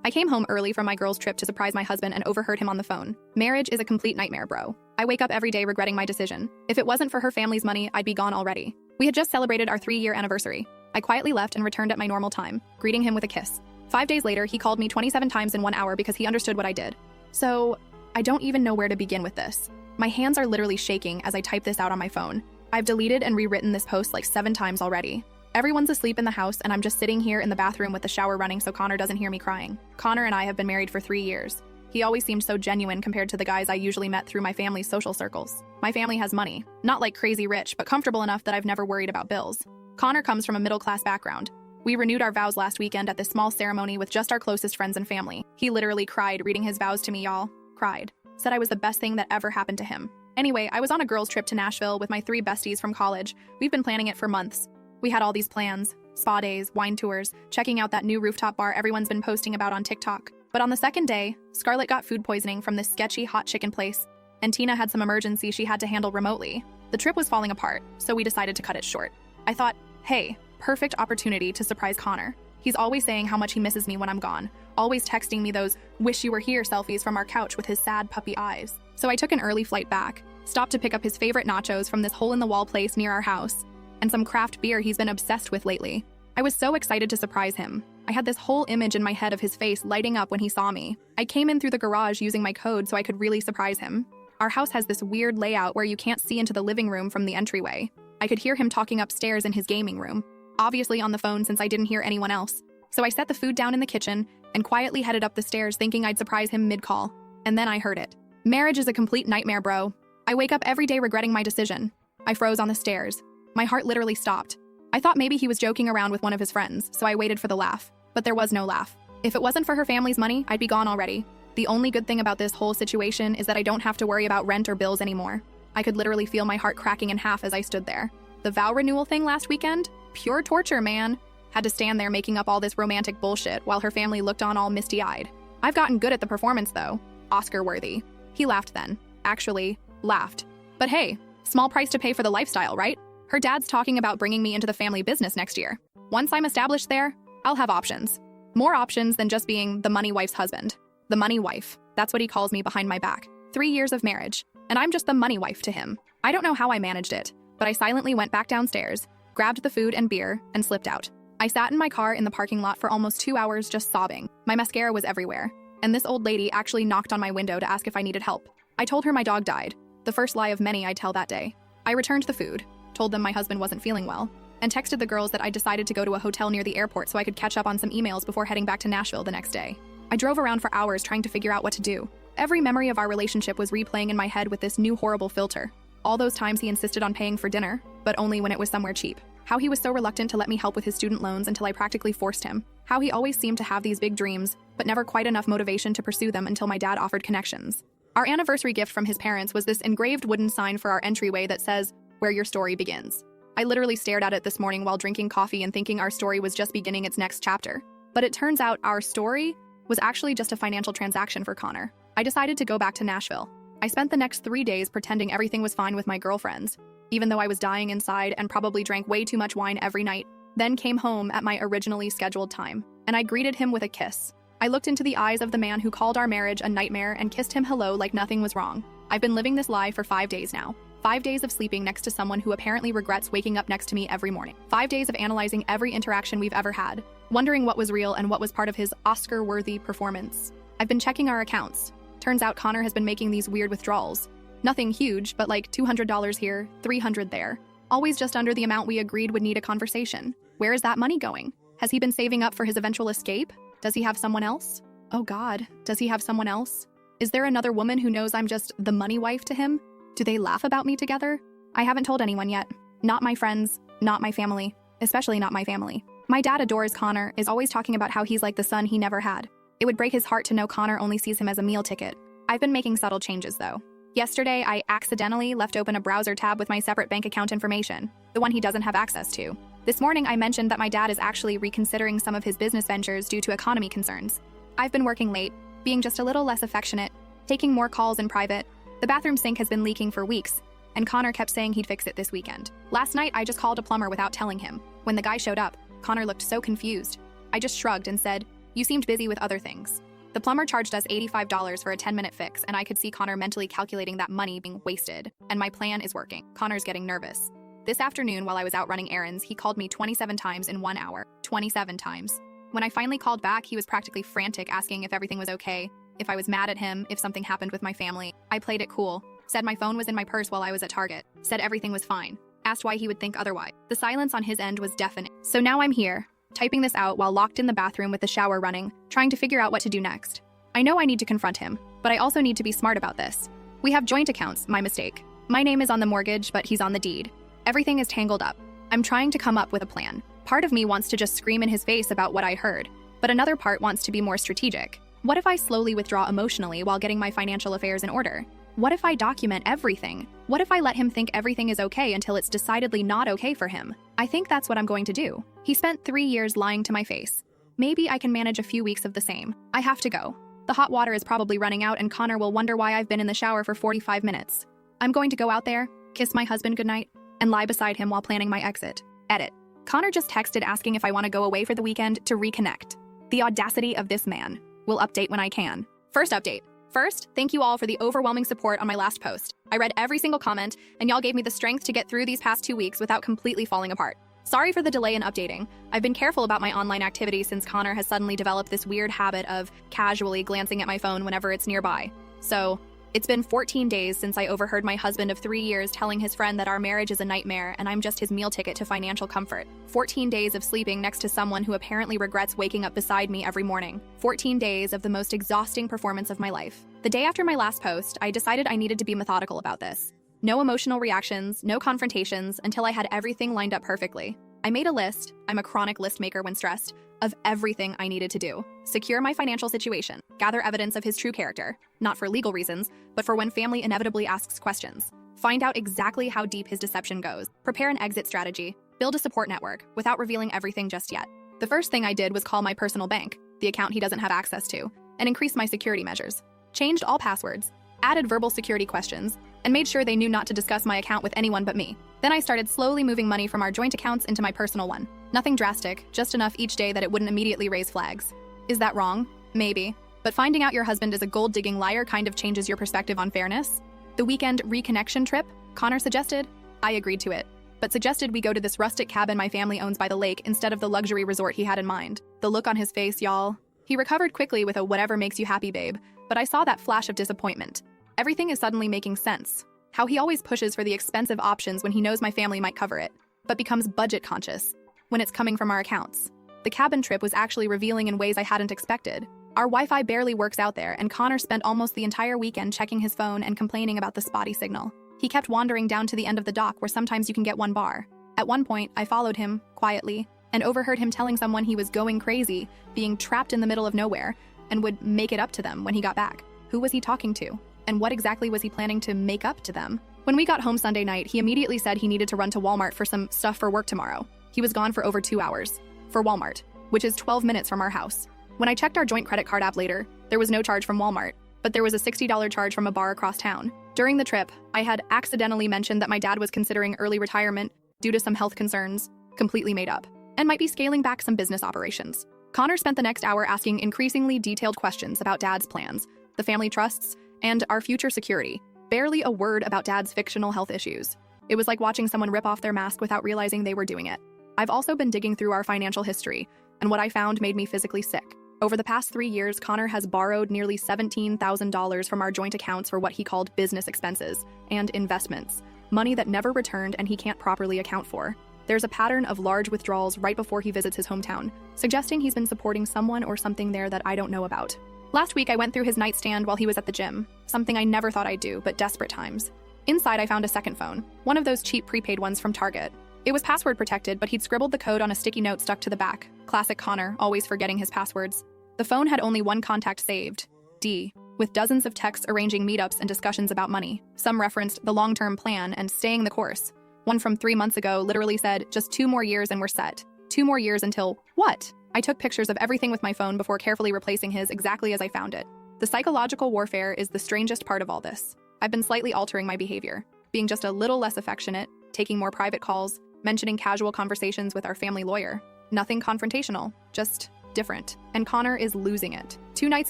I came home early from my girls' trip to surprise my husband and overheard him on the phone. Marriage is a complete nightmare, bro. I wake up every day regretting my decision. If it wasn't for her family's money, I'd be gone already. We had just celebrated our 3-year anniversary. I quietly left and returned at my normal time, greeting him with a kiss. 5 days later, he called me 27 times in 1 hour because he understood what I did. So, I don't even know where to begin with this. My hands are literally shaking as I type this out on my phone. I've deleted and rewritten this post like 7 times already. Everyone's asleep in the house and I'm just sitting here in the bathroom with the shower running so Connor doesn't hear me crying. Connor and I have been married for 3 years. He always seemed so genuine compared to the guys I usually met through my family's social circles. My family has money. Not like crazy rich, but comfortable enough that I've never worried about bills. Connor comes from a middle-class background. We renewed our vows last weekend at this small ceremony with just our closest friends and family. He literally cried reading his vows to me, y'all. Cried. Said I was the best thing that ever happened to him. Anyway, I was on a girls' trip to Nashville with my 3 besties from college. We've been planning it for months. We had all these plans. Spa days, wine tours, checking out that new rooftop bar everyone's been posting about on TikTok. But on the second day, Scarlett got food poisoning from this sketchy hot chicken place, and Tina had some emergency she had to handle remotely. The trip was falling apart, so we decided to cut it short. I thought, hey, perfect opportunity to surprise Connor. He's always saying how much he misses me when I'm gone, always texting me those wish you were here selfies from our couch with his sad puppy eyes. So I took an early flight back, stopped to pick up his favorite nachos from this hole-in-the-wall place near our house, and some craft beer he's been obsessed with lately. I was so excited to surprise him. I had this whole image in my head of his face lighting up when he saw me. I came in through the garage using my code so I could really surprise him. Our house has this weird layout where you can't see into the living room from the entryway. I could hear him talking upstairs in his gaming room, obviously on the phone since I didn't hear anyone else. So I set the food down in the kitchen and quietly headed up the stairs thinking I'd surprise him mid-call. And then I heard it. Marriage is a complete nightmare, bro. I wake up every day regretting my decision. I froze on the stairs. My heart literally stopped. I thought maybe he was joking around with one of his friends, so I waited for the laugh. But there was no laugh. If it wasn't for her family's money, I'd be gone already. The only good thing about this whole situation is that I don't have to worry about rent or bills anymore. I could literally feel my heart cracking in half as I stood there. The vow renewal thing last weekend? Pure torture, man. Had to stand there making up all this romantic bullshit while her family looked on all misty-eyed. I've gotten good at the performance, though. Oscar-worthy. He laughed then. Actually, laughed. But hey, small price to pay for the lifestyle, right? Her dad's talking about bringing me into the family business next year. Once I'm established there, I'll have options. More options than just being the money wife's husband. The money wife. That's what he calls me behind my back. 3 years of marriage, and I'm just the money wife to him. I don't know how I managed it, but I silently went back downstairs, grabbed the food and beer, and slipped out. I sat in my car in the parking lot for almost 2 hours just sobbing. My mascara was everywhere, and this old lady actually knocked on my window to ask if I needed help. I told her my dog died, the first lie of many I'd tell that day. I returned the food, told them my husband wasn't feeling well, and texted the girls that I decided to go to a hotel near the airport so I could catch up on some emails before heading back to Nashville the next day. I drove around for hours trying to figure out what to do. Every memory of our relationship was replaying in my head with this new horrible filter. All those times he insisted on paying for dinner, but only when it was somewhere cheap. How he was so reluctant to let me help with his student loans until I practically forced him. How he always seemed to have these big dreams, but never quite enough motivation to pursue them until my dad offered connections. Our anniversary gift from his parents was this engraved wooden sign for our entryway that says, "Where your story begins." I literally stared at it this morning while drinking coffee and thinking our story was just beginning its next chapter. But it turns out our story was actually just a financial transaction for Connor. I decided to go back to Nashville. I spent the next 3 days pretending everything was fine with my girlfriends, even though I was dying inside and probably drank way too much wine every night, then came home at my originally scheduled time, and I greeted him with a kiss. I looked into the eyes of the man who called our marriage a nightmare and kissed him hello like nothing was wrong. I've been living this lie for 5 days now. 5 days of sleeping next to someone who apparently regrets waking up next to me every morning. 5 days of analyzing every interaction we've ever had, wondering what was real and what was part of his Oscar-worthy performance. I've been checking our accounts. Turns out Connor has been making these weird withdrawals. Nothing huge, but like $200 here, $300 there. Always just under the amount we agreed would need a conversation. Where is that money going? Has he been saving up for his eventual escape? Does he have someone else? Oh God, does he have someone else? Is there another woman who knows I'm just the money wife to him? Do they laugh about me together? I haven't told anyone yet. Not my friends, not my family, especially not my family. My dad adores Connor, is always talking about how he's like the son he never had. It would break his heart to know Connor only sees him as a meal ticket. I've been making subtle changes though. Yesterday, I accidentally left open a browser tab with my separate bank account information, the one he doesn't have access to. This morning, I mentioned that my dad is actually reconsidering some of his business ventures due to economy concerns. I've been working late, being just a little less affectionate, taking more calls in private. The bathroom sink has been leaking for weeks, and Connor kept saying he'd fix it this weekend. Last night, I just called a plumber without telling him. When the guy showed up, Connor looked so confused. I just shrugged and said, You seemed busy with other things. The plumber charged us $85 for a 10-minute fix, and I could see Connor mentally calculating that money being wasted. And my plan is working. Connor's getting nervous. This afternoon, while I was out running errands, he called me 27 times in 1 hour. 27 times. When I finally called back, he was practically frantic, asking if everything was okay, if I was mad at him, if something happened with my family. I played it cool. Said my phone was in my purse while I was at Target. Said everything was fine. Asked why he would think otherwise. The silence on his end was deafening. So now I'm here, typing this out while locked in the bathroom with the shower running, trying to figure out what to do next. I know I need to confront him, but I also need to be smart about this. We have joint accounts, my mistake. My name is on the mortgage, but he's on the deed. Everything is tangled up. I'm trying to come up with a plan. Part of me wants to just scream in his face about what I heard, but another part wants to be more strategic. What if I slowly withdraw emotionally while getting my financial affairs in order? What if I document everything? What if I let him think everything is okay until it's decidedly not okay for him? I think that's what I'm going to do. He spent 3 years lying to my face. Maybe I can manage a few weeks of the same. I have to go. The hot water is probably running out and Connor will wonder why I've been in the shower for 45 minutes. I'm going to go out there, kiss my husband goodnight, and lie beside him while planning my exit. Edit. Connor just texted asking if I want to go away for the weekend to reconnect. The audacity of this man. Will update when I can. First update. First, thank you all for the overwhelming support on my last post. I read every single comment, and y'all gave me the strength to get through these past 2 weeks without completely falling apart. Sorry for the delay in updating. I've been careful about my online activity since Connor has suddenly developed this weird habit of casually glancing at my phone whenever it's nearby. So, it's been 14 days since I overheard my husband of 3 years telling his friend that our marriage is a nightmare and I'm just his meal ticket to financial comfort. 14 days of sleeping next to someone who apparently regrets waking up beside me every morning. 14 days of the most exhausting performance of my life. The day after my last post, I decided I needed to be methodical about this. No emotional reactions, no confrontations, until I had everything lined up perfectly. I made a list, I'm a chronic list maker when stressed, of everything I needed to do. Secure my financial situation, gather evidence of his true character, not for legal reasons, but for when family inevitably asks questions. Find out exactly how deep his deception goes, prepare an exit strategy, build a support network, without revealing everything just yet. The first thing I did was call my personal bank, the account he doesn't have access to, and increase my security measures. Changed all passwords, added verbal security questions, and made sure they knew not to discuss my account with anyone but me. Then I started slowly moving money from our joint accounts into my personal one. Nothing drastic, just enough each day that it wouldn't immediately raise flags. Is that wrong? Maybe. But finding out your husband is a gold-digging liar kind of changes your perspective on fairness. The weekend reconnection trip, Connor suggested. I agreed to it, but suggested we go to this rustic cabin my family owns by the lake instead of the luxury resort he had in mind. The look on his face, y'all. He recovered quickly with a whatever makes you happy, babe, but I saw that flash of disappointment. Everything is suddenly making sense. How he always pushes for the expensive options when he knows my family might cover it, but becomes budget conscious when it's coming from our accounts. The cabin trip was actually revealing in ways I hadn't expected. Our Wi-Fi barely works out there, and Connor spent almost the entire weekend checking his phone and complaining about the spotty signal. He kept wandering down to the end of the dock where sometimes you can get 1 bar. At one point, I followed him, quietly, and overheard him telling someone he was going crazy, being trapped in the middle of nowhere, and would make it up to them when he got back. Who was he talking to? And what exactly was he planning to make up to them? When we got home Sunday night, he immediately said he needed to run to Walmart for some stuff for work tomorrow. He was gone for over 2 hours. For Walmart, which is 12 minutes from our house. When I checked our joint credit card app later, there was no charge from Walmart, but there was a $60 charge from a bar across town. During the trip, I had accidentally mentioned that my dad was considering early retirement due to some health concerns, completely made up, and might be scaling back some business operations. Connor spent the next hour asking increasingly detailed questions about Dad's plans, the family trusts, and our future security. Barely a word about Dad's fictional health issues. It was like watching someone rip off their mask without realizing they were doing it. I've also been digging through our financial history, and what I found made me physically sick. Over the past 3 years, Connor has borrowed nearly $17,000 from our joint accounts for what he called business expenses and investments, money that never returned and he can't properly account for. There's a pattern of large withdrawals right before he visits his hometown, suggesting he's been supporting someone or something there that I don't know about. Last week, I went through his nightstand while he was at the gym, something I never thought I'd do, but desperate times. Inside, I found a second phone, one of those cheap prepaid ones from Target. It was password protected, but he'd scribbled the code on a sticky note stuck to the back. Classic Connor, always forgetting his passwords. The phone had only one contact saved, D, with dozens of texts arranging meetups and discussions about money. Some referenced the long-term plan and staying the course. One from 3 months ago literally said, just 2 more years and we're set. 2 more years until what? I took pictures of everything with my phone before carefully replacing his exactly as I found it. The psychological warfare is the strangest part of all this. I've been slightly altering my behavior, being just a little less affectionate, taking more private calls, mentioning casual conversations with our family lawyer. Nothing confrontational, just different, and Connor is losing it. 2 nights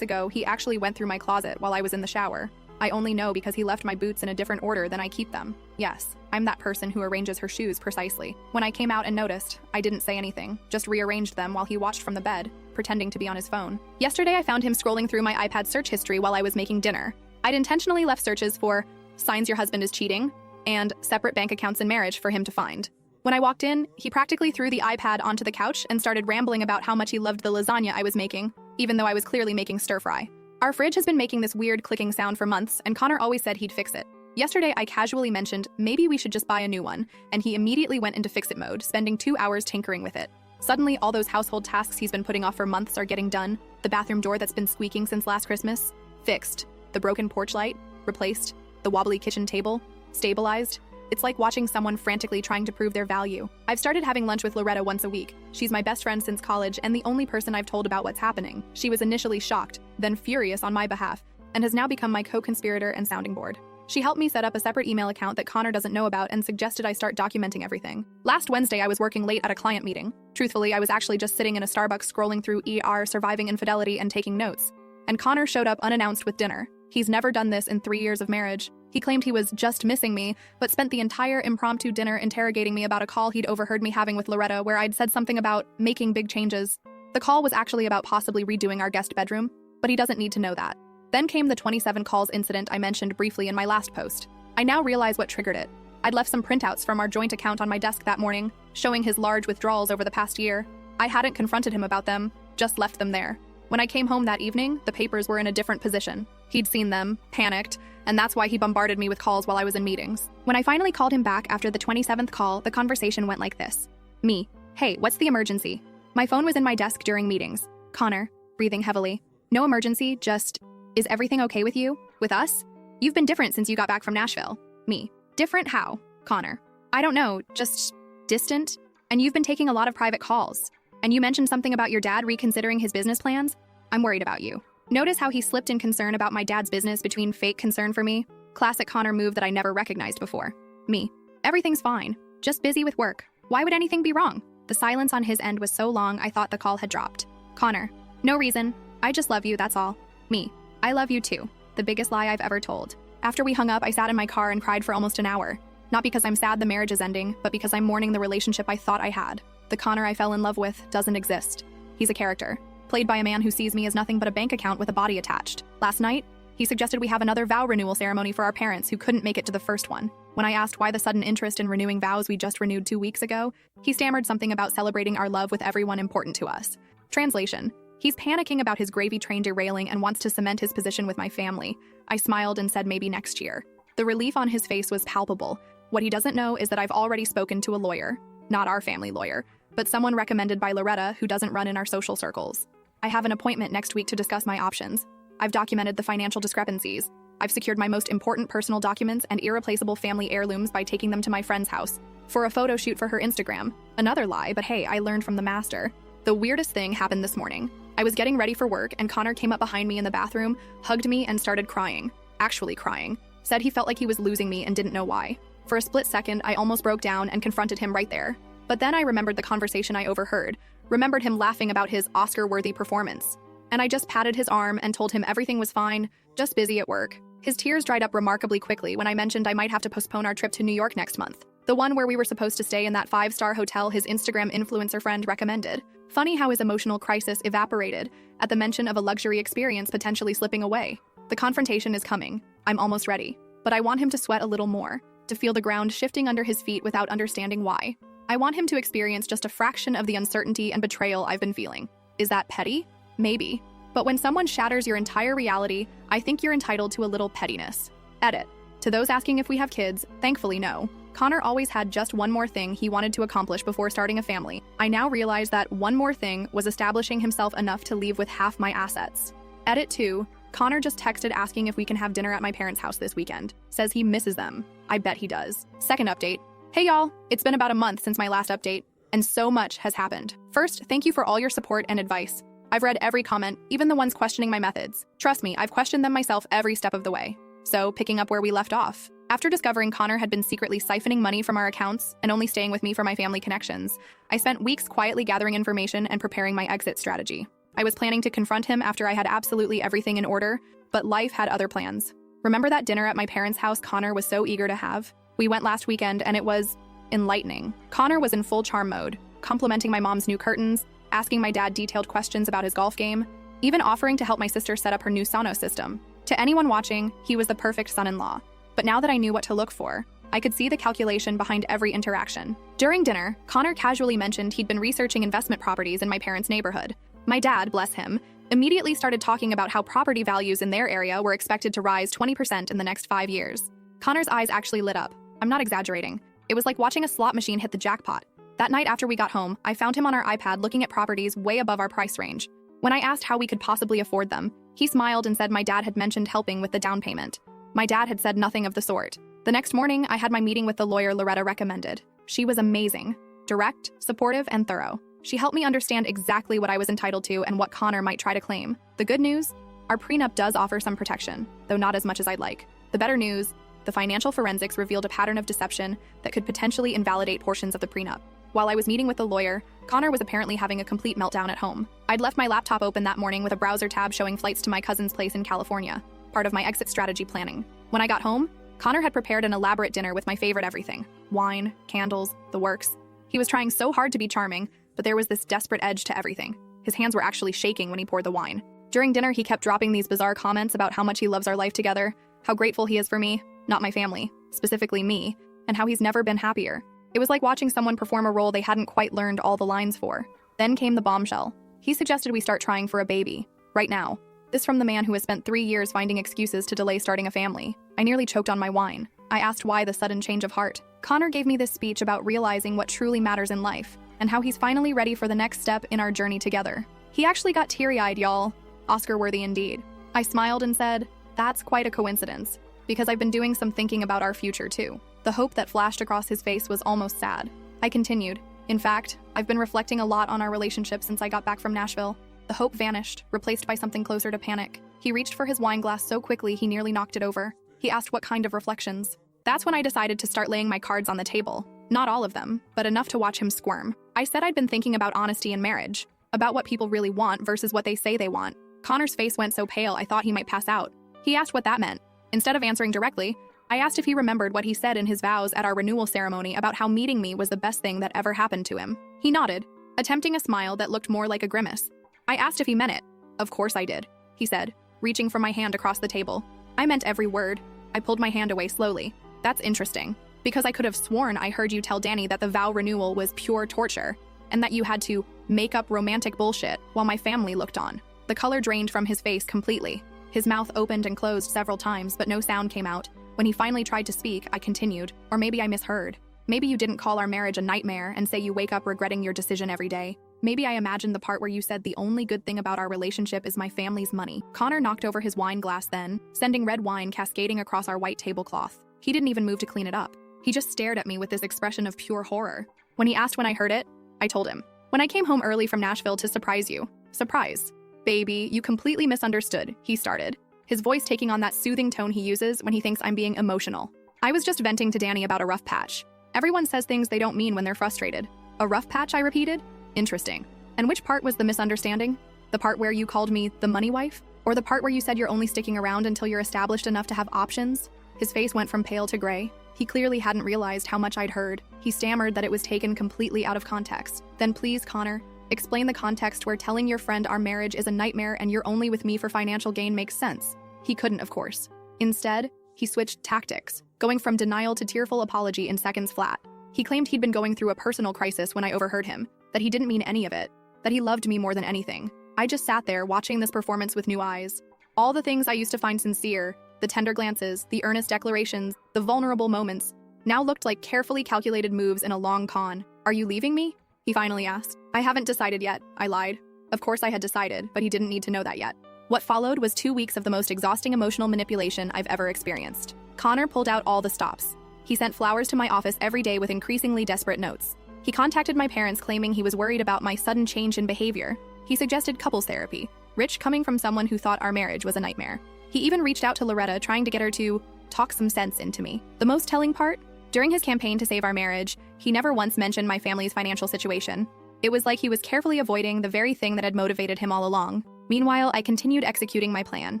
ago, he actually went through my closet while I was in the shower. I only know because he left my boots in a different order than I keep them. Yes, I'm that person who arranges her shoes precisely. When I came out and noticed, I didn't say anything, just rearranged them while he watched from the bed, pretending to be on his phone. Yesterday, I found him scrolling through my iPad search history while I was making dinner. I'd intentionally left searches for signs your husband is cheating and separate bank accounts in marriage for him to find. When I walked in, he practically threw the iPad onto the couch and started rambling about how much he loved the lasagna I was making, even though I was clearly making stir-fry. Our fridge has been making this weird clicking sound for months, and Connor always said he'd fix it. Yesterday, I casually mentioned maybe we should just buy a new one, and he immediately went into fix-it mode, spending 2 hours tinkering with it. Suddenly, all those household tasks he's been putting off for months are getting done. The bathroom door that's been squeaking since last Christmas, fixed. The broken porch light, replaced. The wobbly kitchen table, stabilized. It's like watching someone frantically trying to prove their value. I've started having lunch with Loretta once a week. She's my best friend since college and the only person I've told about what's happening. She was initially shocked, then furious on my behalf, and has now become my co-conspirator and sounding board. She helped me set up a separate email account that Connor doesn't know about and suggested I start documenting everything. Last Wednesday, I was working late at a client meeting. Truthfully, I was actually just sitting in a Starbucks scrolling through Surviving Infidelity and taking notes. And Connor showed up unannounced with dinner. He's never done this in 3 years of marriage. He claimed he was just missing me, but spent the entire impromptu dinner interrogating me about a call he'd overheard me having with Loretta where I'd said something about making big changes. The call was actually about possibly redoing our guest bedroom, but he doesn't need to know that. Then came the 27 calls incident I mentioned briefly in my last post. I now realize what triggered it. I'd left some printouts from our joint account on my desk that morning, showing his large withdrawals over the past year. I hadn't confronted him about them, just left them there. When I came home that evening, the papers were in a different position. He'd seen them, panicked, and that's why he bombarded me with calls while I was in meetings. When I finally called him back after the 27th call, the conversation went like this. Me, hey, what's the emergency? My phone was in my desk during meetings. Connor, breathing heavily. No emergency, just, is everything okay with you? With us? You've been different since you got back from Nashville. Me, different how? Connor, I don't know, just distant? And you've been taking a lot of private calls. And you mentioned something about your dad reconsidering his business plans? I'm worried about you. Notice how he slipped in concern about my dad's business between fake concern for me? Classic Connor move that I never recognized before. Me. Everything's fine. Just busy with work. Why would anything be wrong? The silence on his end was so long I thought the call had dropped. Connor. No reason. I just love you, that's all. Me. I love you too. The biggest lie I've ever told. After we hung up, I sat in my car and cried for almost an hour. Not because I'm sad the marriage is ending, but because I'm mourning the relationship I thought I had. The Connor I fell in love with doesn't exist. He's a character, played by a man who sees me as nothing but a bank account with a body attached. Last night, he suggested we have another vow renewal ceremony for our parents who couldn't make it to the first one. When I asked why the sudden interest in renewing vows we just renewed 2 weeks ago, he stammered something about celebrating our love with everyone important to us. Translation: he's panicking about his gravy train derailing and wants to cement his position with my family. I smiled and said maybe next year. The relief on his face was palpable. What he doesn't know is that I've already spoken to a lawyer. Not our family lawyer, but someone recommended by Loretta who doesn't run in our social circles. I have an appointment next week to discuss my options. I've documented the financial discrepancies. I've secured my most important personal documents and irreplaceable family heirlooms by taking them to my friend's house for a photo shoot for her Instagram. Another lie, but hey, I learned from the master. The weirdest thing happened this morning. I was getting ready for work and Connor came up behind me in the bathroom, hugged me, and started crying. Actually crying. Said he felt like he was losing me and didn't know why. For a split second, I almost broke down and confronted him right there. But then I remembered the conversation I overheard, remembered him laughing about his Oscar-worthy performance. And I just patted his arm and told him everything was fine, just busy at work. His tears dried up remarkably quickly when I mentioned I might have to postpone our trip to New York next month. The one where we were supposed to stay in that 5-star hotel his Instagram influencer friend recommended. Funny how his emotional crisis evaporated at the mention of a luxury experience potentially slipping away. The confrontation is coming. I'm almost ready. But I want him to sweat a little more, to feel the ground shifting under his feet without understanding why. I want him to experience just a fraction of the uncertainty and betrayal I've been feeling. Is that petty? Maybe. But when someone shatters your entire reality, I think you're entitled to a little pettiness. Edit. To those asking if we have kids, thankfully no. Connor always had just one more thing he wanted to accomplish before starting a family. I now realize that one more thing was establishing himself enough to leave with half my assets. Edit 2. Connor just texted asking if we can have dinner at my parents' house this weekend. Says he misses them. I bet he does. Second update. Hey y'all, it's been about a month since my last update, and so much has happened. First, thank you for all your support and advice. I've read every comment, even the ones questioning my methods. Trust me, I've questioned them myself every step of the way. So, picking up where we left off. After discovering Connor had been secretly siphoning money from our accounts and only staying with me for my family connections, I spent weeks quietly gathering information and preparing my exit strategy. I was planning to confront him after I had absolutely everything in order, but life had other plans. Remember that dinner at my parents' house Connor was so eager to have? We went last weekend and it was enlightening. Connor was in full charm mode, complimenting my mom's new curtains, asking my dad detailed questions about his golf game, even offering to help my sister set up her new Sonos system. To anyone watching, he was the perfect son-in-law. But now that I knew what to look for, I could see the calculation behind every interaction. During dinner, Connor casually mentioned he'd been researching investment properties in my parents' neighborhood. My dad, bless him, immediately started talking about how property values in their area were expected to rise 20% in the next 5 years. Connor's eyes actually lit up. I'm not exaggerating. It was like watching a slot machine hit the jackpot. That night after we got home, I found him on our iPad looking at properties way above our price range. When I asked how we could possibly afford them, he smiled and said my dad had mentioned helping with the down payment. My dad had said nothing of the sort. The next morning, I had my meeting with the lawyer Loretta recommended. She was amazing, direct, supportive, and thorough. She helped me understand exactly what I was entitled to and what Connor might try to claim. The good news? Our prenup does offer some protection, though not as much as I'd like. The better news? The financial forensics revealed a pattern of deception that could potentially invalidate portions of the prenup. While I was meeting with the lawyer, Connor was apparently having a complete meltdown at home. I'd left my laptop open that morning with a browser tab showing flights to my cousin's place in California, part of my exit strategy planning. When I got home, Connor had prepared an elaborate dinner with my favorite everything: wine, candles, the works. He was trying so hard to be charming, but there was this desperate edge to everything. His hands were actually shaking when he poured the wine. During dinner, he kept dropping these bizarre comments about how much he loves our life together, how grateful he is for me, not my family, specifically me, and how he's never been happier. It was like watching someone perform a role they hadn't quite learned all the lines for. Then came the bombshell. He suggested we start trying for a baby, right now. This from the man who has spent 3 years finding excuses to delay starting a family. I nearly choked on my wine. I asked why the sudden change of heart. Connor gave me this speech about realizing what truly matters in life, and how he's finally ready for the next step in our journey together. He actually got teary-eyed, y'all. Oscar-worthy indeed. I smiled and said, "That's quite a coincidence, because I've been doing some thinking about our future too." The hope that flashed across his face was almost sad. I continued, "In fact, I've been reflecting a lot on our relationship since I got back from Nashville." The hope vanished, replaced by something closer to panic. He reached for his wine glass so quickly he nearly knocked it over. He asked what kind of reflections. That's when I decided to start laying my cards on the table. Not all of them, but enough to watch him squirm. I said I'd been thinking about honesty in marriage, about what people really want versus what they say they want. Connor's face went so pale I thought he might pass out. He asked what that meant. Instead of answering directly, I asked if he remembered what he said in his vows at our renewal ceremony about how meeting me was the best thing that ever happened to him. He nodded, attempting a smile that looked more like a grimace. I asked if he meant it. "Of course I did," he said, reaching for my hand across the table. "I meant every word." I pulled my hand away slowly. "That's interesting, because I could have sworn I heard you tell Danny that the vow renewal was pure torture, and that you had to make up romantic bullshit while my family looked on." The color drained from his face completely. His mouth opened and closed several times, but no sound came out. When he finally tried to speak, I continued, "Or maybe I misheard. Maybe you didn't call our marriage a nightmare and say you wake up regretting your decision every day. Maybe I imagined the part where you said the only good thing about our relationship is my family's money." Connor knocked over his wine glass then, sending red wine cascading across our white tablecloth. He didn't even move to clean it up. He just stared at me with this expression of pure horror. When he asked when I heard it, I told him, "When I came home early from Nashville to surprise you." "Surprise? Baby, you completely misunderstood," he started, his voice taking on that soothing tone he uses when he thinks I'm being emotional. "I was just venting to Danny about a rough patch. Everyone says things they don't mean when they're frustrated." "A rough patch?" I repeated. "Interesting. And which part was the misunderstanding? The part where you called me the money wife? Or the part where you said you're only sticking around until you're established enough to have options?" His face went from pale to gray. He clearly hadn't realized how much I'd heard. He stammered that it was taken completely out of context. "Then please, Connor, explain the context where telling your friend our marriage is a nightmare and you're only with me for financial gain makes sense." He couldn't, of course. Instead, he switched tactics, going from denial to tearful apology in seconds flat. He claimed he'd been going through a personal crisis when I overheard him, that he didn't mean any of it, that he loved me more than anything. I just sat there watching this performance with new eyes. All the things I used to find sincere, the tender glances, the earnest declarations, the vulnerable moments, now looked like carefully calculated moves in a long con. "Are you leaving me?" he finally asked. "I haven't decided yet," I lied. Of course I had decided, but he didn't need to know that yet. What followed was 2 weeks of the most exhausting emotional manipulation I've ever experienced. Connor pulled out all the stops. He sent flowers to my office every day with increasingly desperate notes. He contacted my parents claiming he was worried about my sudden change in behavior. He suggested couples therapy, rich coming from someone who thought our marriage was a nightmare. He even reached out to Loretta trying to get her to talk some sense into me. The most telling part? During his campaign to save our marriage, he never once mentioned my family's financial situation. It was like he was carefully avoiding the very thing that had motivated him all along. Meanwhile, I continued executing my plan.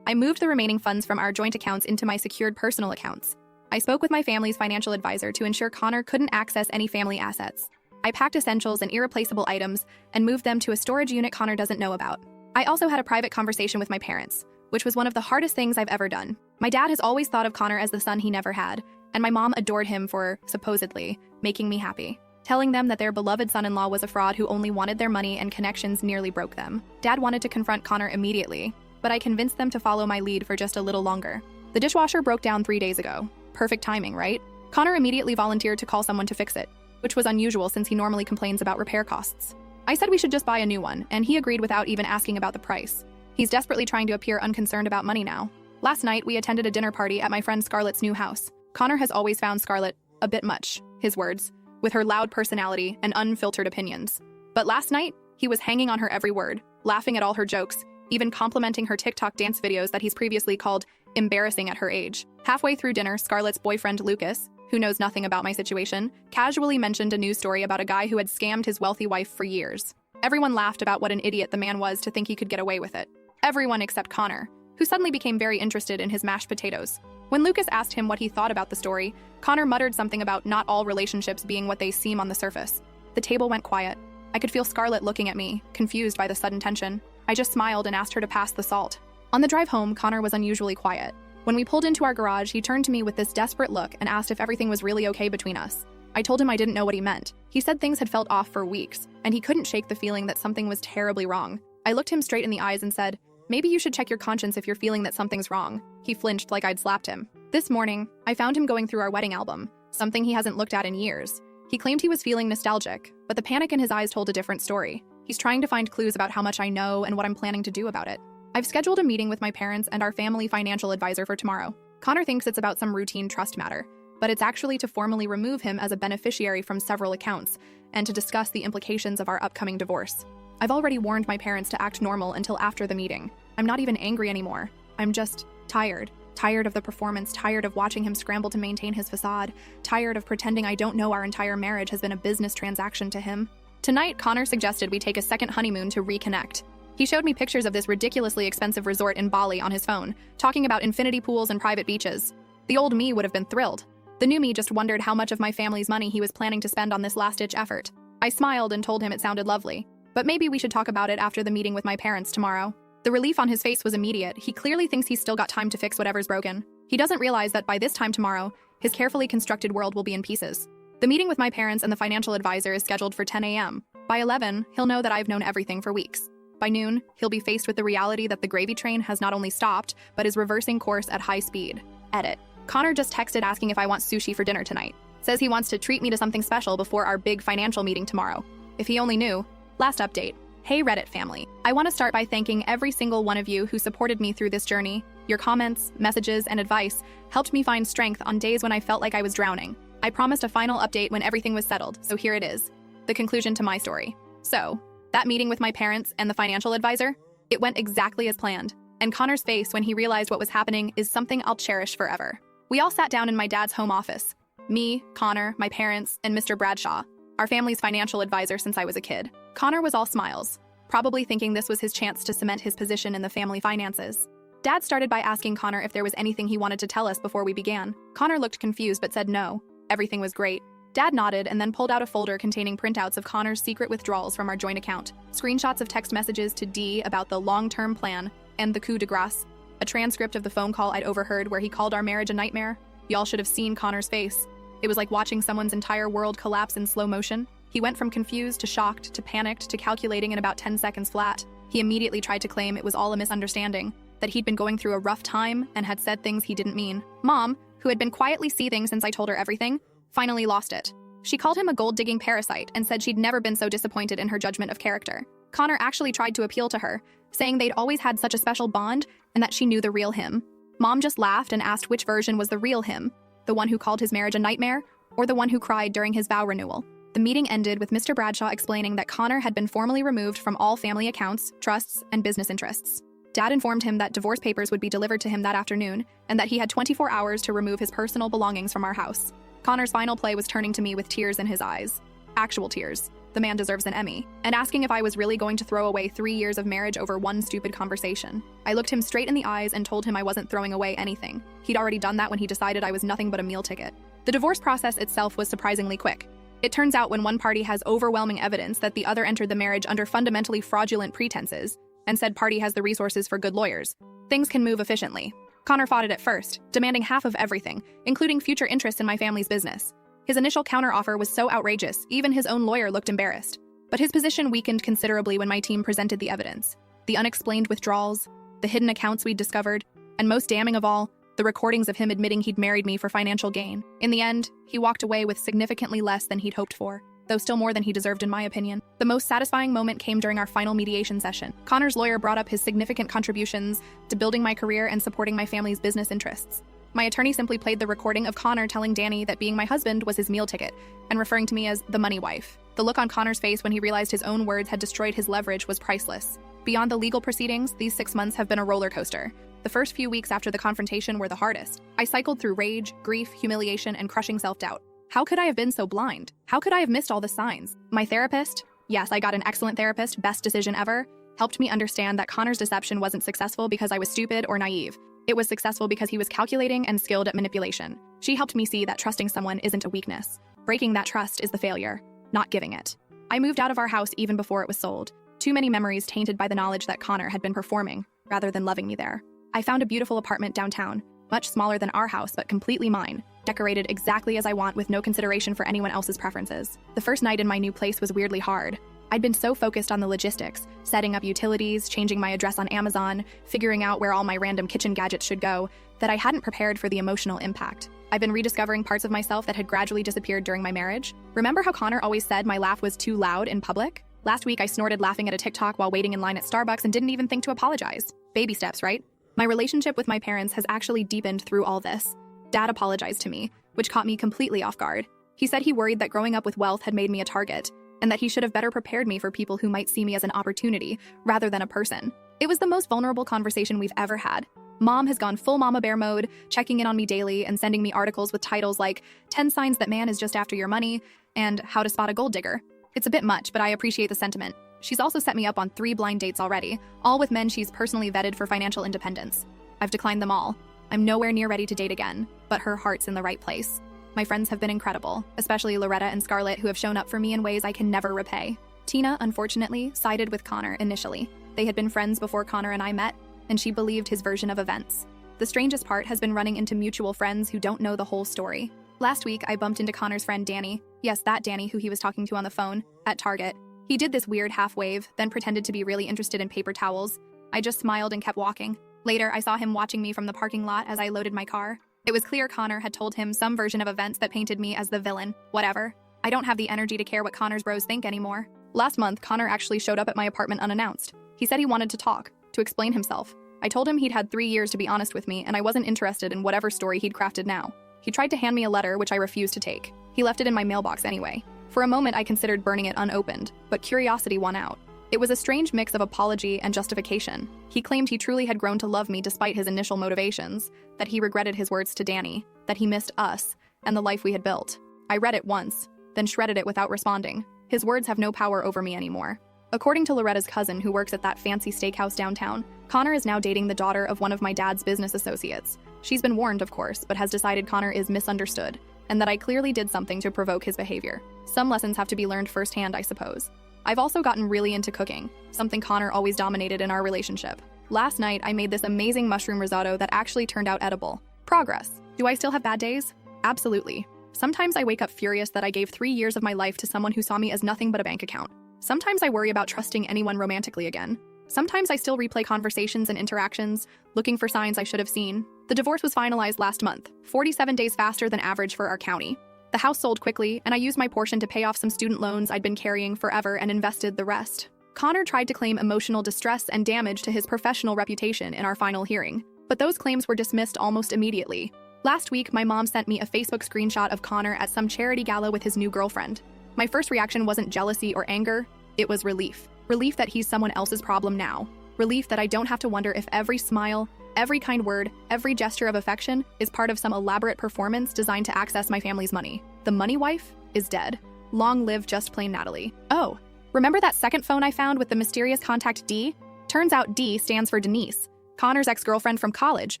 I moved the remaining funds from our joint accounts into my secured personal accounts. I spoke with my family's financial advisor to ensure Connor couldn't access any family assets. I packed essentials and irreplaceable items and moved them to a storage unit Connor doesn't know about. I also had a private conversation with my parents, which was one of the hardest things I've ever done. My dad has always thought of Connor as the son he never had, and my mom adored him for, supposedly, making me happy. Telling them that their beloved son-in-law was a fraud who only wanted their money and connections nearly broke them. Dad wanted to confront Connor immediately, but I convinced them to follow my lead for just a little longer. The dishwasher broke down 3 days ago. Perfect timing, right? Connor immediately volunteered to call someone to fix it, which was unusual since he normally complains about repair costs. I said we should just buy a new one, and he agreed without even asking about the price. He's desperately trying to appear unconcerned about money now. Last night, we attended a dinner party at my friend Scarlett's new house. Connor has always found Scarlett a bit much, his words, with her loud personality and unfiltered opinions. But last night, he was hanging on her every word, laughing at all her jokes, even complimenting her TikTok dance videos that he's previously called embarrassing at her age. Halfway through dinner, Scarlett's boyfriend Lucas, who knows nothing about my situation, casually mentioned a news story about a guy who had scammed his wealthy wife for years. Everyone laughed about what an idiot the man was to think he could get away with it. Everyone except Connor, who suddenly became very interested in his mashed potatoes. When Lucas asked him what he thought about the story, Connor muttered something about not all relationships being what they seem on the surface. The table went quiet. I could feel Scarlett looking at me, confused by the sudden tension. I just smiled and asked her to pass the salt. On the drive home, Connor was unusually quiet. When we pulled into our garage, he turned to me with this desperate look and asked if everything was really okay between us. I told him I didn't know what he meant. He said things had felt off for weeks, and he couldn't shake the feeling that something was terribly wrong. I looked him straight in the eyes and said, "Maybe you should check your conscience if you're feeling that something's wrong." He flinched like I'd slapped him. This morning, I found him going through our wedding album, something he hasn't looked at in years. He claimed he was feeling nostalgic, but the panic in his eyes told a different story. He's trying to find clues about how much I know and what I'm planning to do about it. I've scheduled a meeting with my parents and our family financial advisor for tomorrow. Connor thinks it's about some routine trust matter, but it's actually to formally remove him as a beneficiary from several accounts and to discuss the implications of our upcoming divorce. I've already warned my parents to act normal until after the meeting. I'm not even angry anymore. I'm just tired. Tired of the performance, tired of watching him scramble to maintain his facade, tired of pretending I don't know our entire marriage has been a business transaction to him. Tonight, Connor suggested we take a second honeymoon to reconnect. He showed me pictures of this ridiculously expensive resort in Bali on his phone, talking about infinity pools and private beaches. The old me would have been thrilled. The new me just wondered how much of my family's money he was planning to spend on this last-ditch effort. I smiled and told him it sounded lovely, but maybe we should talk about it after the meeting with my parents tomorrow. The relief on his face was immediate. He clearly thinks he's still got time to fix whatever's broken. He doesn't realize that by this time tomorrow, his carefully constructed world will be in pieces. The meeting with my parents and the financial advisor is scheduled for 10 a.m. By 11, he'll know that I've known everything for weeks. By noon, he'll be faced with the reality that the gravy train has not only stopped, but is reversing course at high speed. Edit. Connor just texted asking if I want sushi for dinner tonight. Says he wants to treat me to something special before our big financial meeting tomorrow. If he only knew. Last update. Hey Reddit family. I want to start by thanking every single one of you who supported me through this journey. Your comments, messages, and advice helped me find strength on days when I felt like I was drowning. I promised a final update when everything was settled, so here it is. The conclusion to my story. So, that meeting with my parents and the financial advisor, it went exactly as planned. And Connor's face when he realized what was happening is something I'll cherish forever. We all sat down in my dad's home office. Me, Connor, my parents, and Mr. Bradshaw, our family's financial advisor since I was a kid. Connor was all smiles, probably thinking this was his chance to cement his position in the family finances. Dad started by asking Connor if there was anything he wanted to tell us before we began. Connor looked confused but said no. Everything was great. Dad nodded and then pulled out a folder containing printouts of Connor's secret withdrawals from our joint account, screenshots of text messages to Dee about the long-term plan and the coup de grace, a transcript of the phone call I'd overheard where he called our marriage a nightmare. Y'all should have seen Connor's face. It was like watching someone's entire world collapse in slow motion. He went from confused to shocked to panicked to calculating in about 10 seconds flat. He immediately tried to claim it was all a misunderstanding, that he'd been going through a rough time and had said things he didn't mean. Mom, who had been quietly seething since I told her everything, finally lost it. She called him a gold-digging parasite and said she'd never been so disappointed in her judgment of character. Connor actually tried to appeal to her, saying they'd always had such a special bond and that she knew the real him. Mom just laughed and asked which version was the real him, the one who called his marriage a nightmare or the one who cried during his vow renewal. The meeting ended with Mr. Bradshaw explaining that Connor had been formally removed from all family accounts, trusts, and business interests. Dad informed him that divorce papers would be delivered to him that afternoon and that he had 24 hours to remove his personal belongings from our house. Connor's final play was turning to me with tears in his eyes. Actual tears. The man deserves an Emmy. And asking if I was really going to throw away 3 years of marriage over one stupid conversation. I looked him straight in the eyes and told him I wasn't throwing away anything. He'd already done that when he decided I was nothing but a meal ticket. The divorce process itself was surprisingly quick. It turns out when one party has overwhelming evidence that the other entered the marriage under fundamentally fraudulent pretenses, and said party has the resources for good lawyers, things can move efficiently. Connor fought it at first, demanding half of everything, including future interest in my family's business. His initial counteroffer was so outrageous, even his own lawyer looked embarrassed. But his position weakened considerably when my team presented the evidence. The unexplained withdrawals, the hidden accounts we'd discovered, and most damning of all, the recordings of him admitting he'd married me for financial gain. In the end, he walked away with significantly less than he'd hoped for, though still more than he deserved in my opinion. The most satisfying moment came during our final mediation session. Connor's lawyer brought up his significant contributions to building my career and supporting my family's business interests. My attorney simply played the recording of Connor telling Danny that being my husband was his meal ticket and referring to me as the money wife. The look on Connor's face when he realized his own words had destroyed his leverage was priceless. Beyond the legal proceedings, these 6 months have been a roller coaster. The first few weeks after the confrontation were the hardest. I cycled through rage, grief, humiliation, and crushing self-doubt. How could I have been so blind? How could I have missed all the signs? My therapist, yes, I got an excellent therapist, best decision ever, helped me understand that Connor's deception wasn't successful because I was stupid or naive. It was successful because he was calculating and skilled at manipulation. She helped me see that trusting someone isn't a weakness. Breaking that trust is the failure, not giving it. I moved out of our house even before it was sold. Too many memories tainted by the knowledge that Connor had been performing, rather than loving me there. I found a beautiful apartment downtown, much smaller than our house but completely mine, decorated exactly as I want with no consideration for anyone else's preferences. The first night in my new place was weirdly hard. I'd been so focused on the logistics, setting up utilities, changing my address on Amazon, figuring out where all my random kitchen gadgets should go, that I hadn't prepared for the emotional impact. I've been rediscovering parts of myself that had gradually disappeared during my marriage. Remember how Connor always said my laugh was too loud in public? Last week I snorted laughing at a TikTok while waiting in line at Starbucks and didn't even think to apologize. Baby steps, right? My relationship with my parents has actually deepened through all this. Dad apologized to me, which caught me completely off guard. He said he worried that growing up with wealth had made me a target, and that he should have better prepared me for people who might see me as an opportunity rather than a person. It was the most vulnerable conversation we've ever had. Mom has gone full mama bear mode, checking in on me daily and sending me articles with titles like 10 signs that man is just after your money and how to spot a gold digger. It's a bit much, but I appreciate the sentiment. She's also set me up on 3 blind dates already, all with men she's personally vetted for financial independence. I've declined them all. I'm nowhere near ready to date again, but her heart's in the right place. My friends have been incredible, especially Loretta and Scarlett, who have shown up for me in ways I can never repay. Tina, unfortunately, sided with Connor initially. They had been friends before Connor and I met, and she believed his version of events. The strangest part has been running into mutual friends who don't know the whole story. Last week, I bumped into Connor's friend Danny, yes, that Danny who he was talking to on the phone, at Target. He did this weird half wave, then pretended to be really interested in paper towels. I just smiled and kept walking. Later, I saw him watching me from the parking lot as I loaded my car. It was clear Connor had told him some version of events that painted me as the villain. Whatever. I don't have the energy to care what Connor's bros think anymore. Last month, Connor actually showed up at my apartment unannounced. He said he wanted to talk, to explain himself. I told him he'd had 3 years to be honest with me, and I wasn't interested in whatever story he'd crafted now. He tried to hand me a letter, which I refused to take. He left it in my mailbox anyway. For a moment, I considered burning it unopened, but curiosity won out. It was a strange mix of apology and justification. He claimed he truly had grown to love me despite his initial motivations, that he regretted his words to Danny, that he missed us, and the life we had built. I read it once, then shredded it without responding. His words have no power over me anymore. According to Loretta's cousin, who works at that fancy steakhouse downtown, Connor is now dating the daughter of one of my dad's business associates. She's been warned, of course, but has decided Connor is misunderstood, and that I clearly did something to provoke his behavior. Some lessons have to be learned firsthand, I suppose. I've also gotten really into cooking, something Connor always dominated in our relationship. Last night, I made this amazing mushroom risotto that actually turned out edible. Progress. Do I still have bad days? Absolutely. Sometimes I wake up furious that I gave 3 years of my life to someone who saw me as nothing but a bank account. Sometimes I worry about trusting anyone romantically again. Sometimes I still replay conversations and interactions, looking for signs I should have seen. The divorce was finalized last month, 47 days faster than average for our county. The house sold quickly, and I used my portion to pay off some student loans I'd been carrying forever and invested the rest. Connor tried to claim emotional distress and damage to his professional reputation in our final hearing, but those claims were dismissed almost immediately. Last week, my mom sent me a Facebook screenshot of Connor at some charity gala with his new girlfriend. My first reaction wasn't jealousy or anger, it was relief. Relief that he's someone else's problem now. Relief that I don't have to wonder if every smile, every kind word, every gesture of affection is part of some elaborate performance designed to access my family's money. The money wife is dead. Long live just plain Natalie. Oh, remember that second phone I found with the mysterious contact D? Turns out D stands for Denise, Connor's ex-girlfriend from college,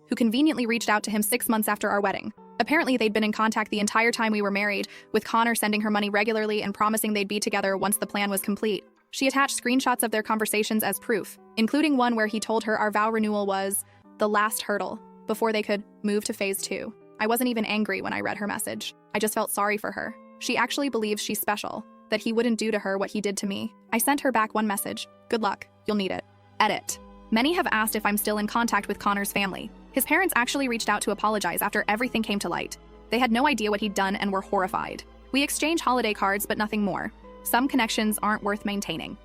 who conveniently reached out to him 6 months after our wedding. Apparently, they'd been in contact the entire time we were married, with Connor sending her money regularly and promising they'd be together once the plan was complete. She attached screenshots of their conversations as proof, including one where he told her our vow renewal was the last hurdle before they could move to phase 2. I wasn't even angry when I read her message. I just felt sorry for her. She actually believes she's special, that he wouldn't do to her what he did to me. I sent her back one message. Good luck. You'll need it. Edit. Many have asked if I'm still in contact with Connor's family. His parents actually reached out to apologize after everything came to light. They had no idea what he'd done and were horrified. We exchange holiday cards, but nothing more. Some connections aren't worth maintaining.